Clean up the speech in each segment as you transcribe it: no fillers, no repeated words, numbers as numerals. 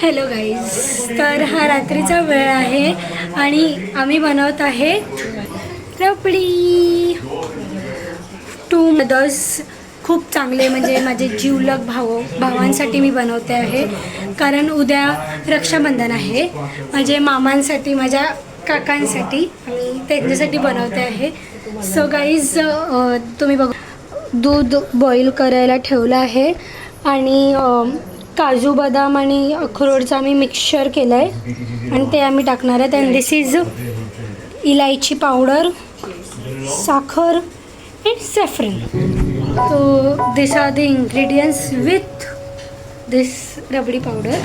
Hello guys, तर हा रात्रीचा वेळ आहे आणि आम्ही बनवत आहे रबडी. टू मदर्स खूप चांगले, म्हणजे माझे जीवलग भावांसाठी मी बनवते आहे, कारण उद्या रक्षाबंधन आहे. माझे मामांसाठी, माझ्या काकांसाठी आणि त्यांच्यासाठी बनवते आहे. सो गाईज, तुम्ही बघा, दूध बॉईल करायला ठेवलं आहे आणि काजू बदाम आणि अक्रोडचा आम्ही मिक्सचर केलं आहे आणि ते आम्ही टाकणार आहे. And this is elaichi powder, sakhar and saffron. So this are the ingredients with this rabdi powder.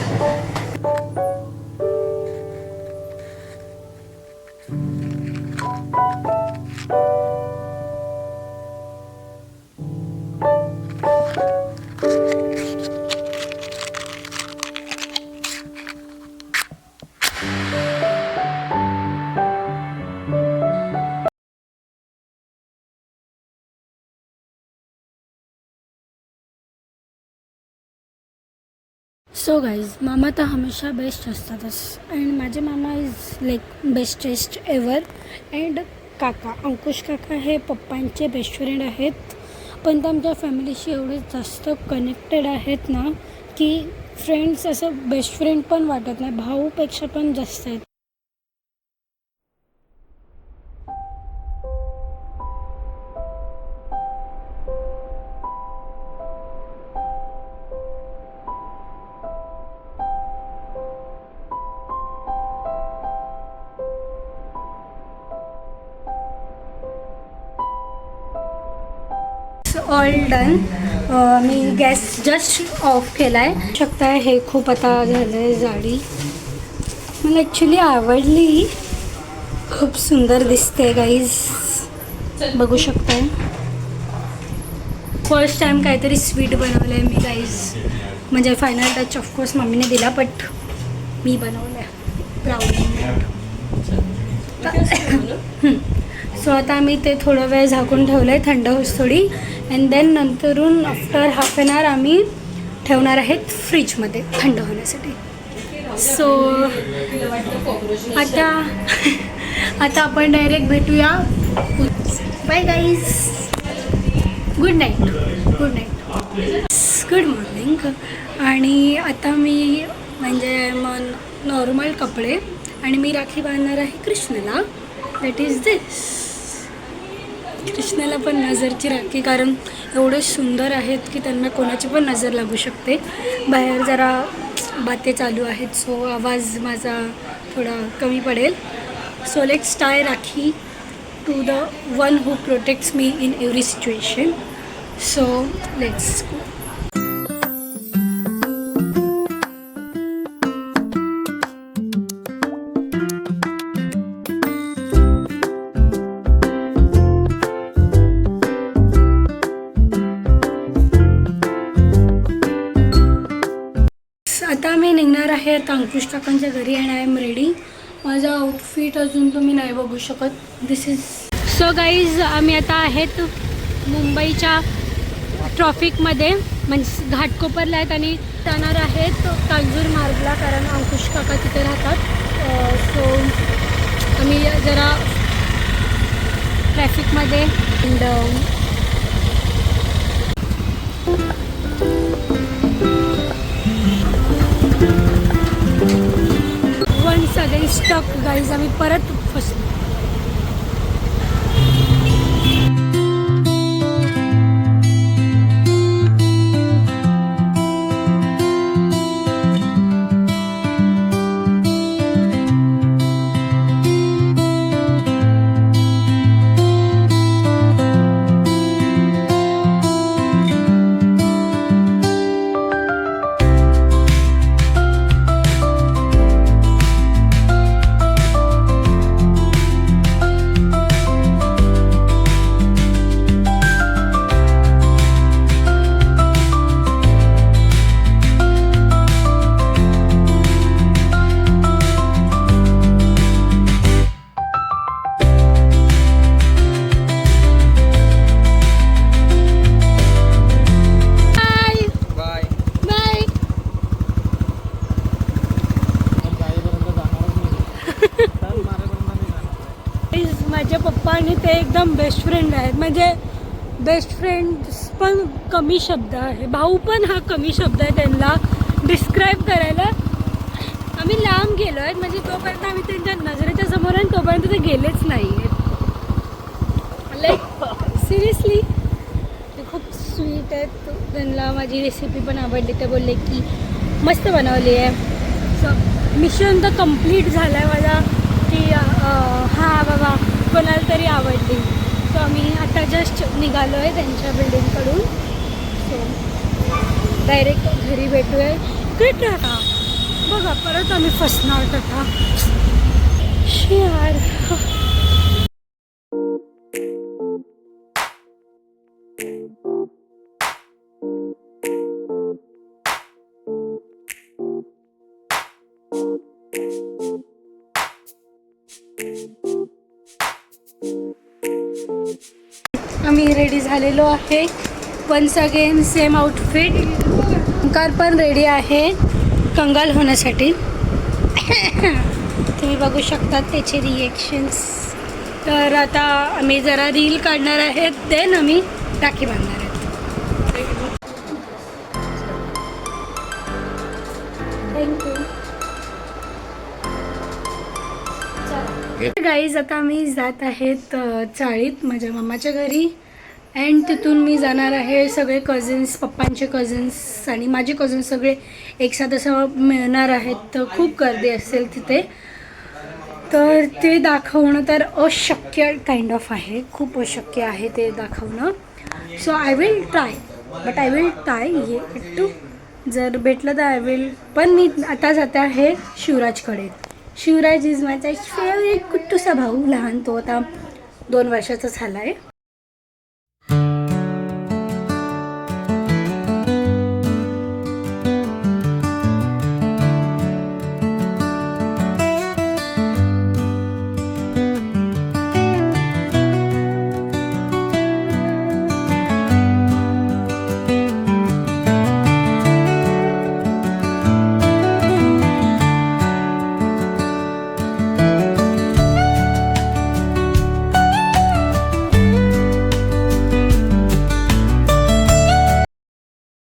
So guys, मामा तर हमेशा बेस्ट असतातच अँड माझे मामा is like bestest ever. And काका, अंकुश काका हे पप्पांचे बेस्ट फ्रेंड आहेत, पण ते आमच्या फॅमिलीशी एवढे जास्त कनेक्टेड आहेत ना की फ्रेंड्स असं बेस्ट फ्रेंड पण वाटत नाही, भाऊपेक्षा पण जास्त आहेत. All done. Me gas just of केला आहे. शकता हे खूप आता झालं आहे जाडी. मला ॲक्च्युली आवडली, खूप सुंदर दिसते गाईज, बघू शकताय. फर्स्ट टाईम काहीतरी स्वीट बनवलं आहे मी गाईज, म्हणजे फायनल टच ऑफकोर्स मम्मीने दिला, बट मी बनवलं आहे प्राऊड. सो आता मी ते थोडं वेळ झाकून ठेवलं आहे, थंड होस थोडी, अँड देन नंतरून आफ्टर हाफ एन आवर आम्ही ठेवणार आहेत फ्रीजमध्ये थंड होण्यासाठी. सो आता आपण डायरेक्ट भेटूया. Bye guys, good night. Good night, good morning. आणि आता मी म्हणजे नॉर्मल कपडे आणि मी राखी बांधणार आहे कृष्णाला. दॅट इज दिस. कृष्णाला पण नजरची राखी, कारण एवढे सुंदर आहेत की त्यांना कोणाची पण नजर लागू शकते. बाहेर जरा बाते चालू आहेत, सो आवाज माझा थोडा कमी पडेल. So let's tie rakhi to the one who protects me in every situation. So let's go. आता मी निघणार आहे आता अंकुश काकांच्या घरी अँड आय एम रेडी. माझा आउटफिट अजून तुम्ही नाही बघू शकत. दिस इज. सो गाईज, आम्ही आता आहेत मुंबईच्या ट्रॉफिकमध्ये, म्हणजे घाटकोपरला आहेत आणि जाणार आहेत कांजूर मार्गला, कारण अंकुश काका तिथे राहतात. सो आम्ही जरा ट्रॅफिकमध्ये सगळे स्टक गाईज, आम्ही परत फसलो. माझे पप्पा आणि ते एकदम बेस्ट फ्रेंड आहेत. म्हणजे बेस्ट फ्रेंड्स पण कमी शब्द आहे, भाऊ पण हा कमी शब्द आहे त्यांना डिस्क्राईब करायला. आम्ही लांब गेलो आहेत, म्हणजे तोपर्यंत आम्ही त्यांच्या नजरेच्या समोर आहे तोपर्यंत ते गेलेच नाही आहेत. लाईक सिरियसली ते खूप स्वीट आहेत. त्यांना माझी रेसिपी पण आवडली. ते बोलले की मस्त बनवली आहे. सो मिशन तर कम्प्लीट झालं आहे माझा की हां बाबा कोणाला तरी आवडली. सो आम्ही आता जस्ट निघालो आहे त्यांच्या बिल्डिंगकडून. सो डायरेक्ट घरी भेटूया. इकडे राहा बघा, परत आम्ही फसणार आता. यार आम्ही रेडी झालेलो आहे. Once again same outfit. Omkar पण रेडी आहे कंगाल होण्यासाठी. तुम्ही बघू शकता त्याचे रिएक्शन्स. तर आता आम्ही जरा रील काढणार आहेत, देन आम्ही राखी बांधणार आहेत. थँक्यू. गाईज आता आम्ही जात आहेत चाळीत माझ्या मामाच्या घरी. अँड तिथून मी जाणार आहे. सगळे कझिन्स, पप्पांचे कझिन्स आणि माझे कझिन्स सगळे एकसाथ असं मिळणार आहेत. तर खूप गर्दी असेल तिथे. तर ते दाखवणं तर अशक्य काइंड ऑफ आहे. खूप अशक्य आहे ते दाखवणं. So I will try, but I will try to. जर भेटलं तर आय विल. पण मी आता जाते आहे शिवराजकडे. शिवराज इज माझा फेवरेट कुट्टूसा भाऊ. लहान, तो आता 2 वर्षाचा झाला आहे.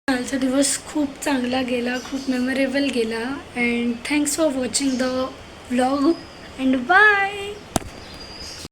आजचा दिवस खूप चांगला गेला, खूप मेमोरेबल गेला. And thanks for watching the vlog and bye.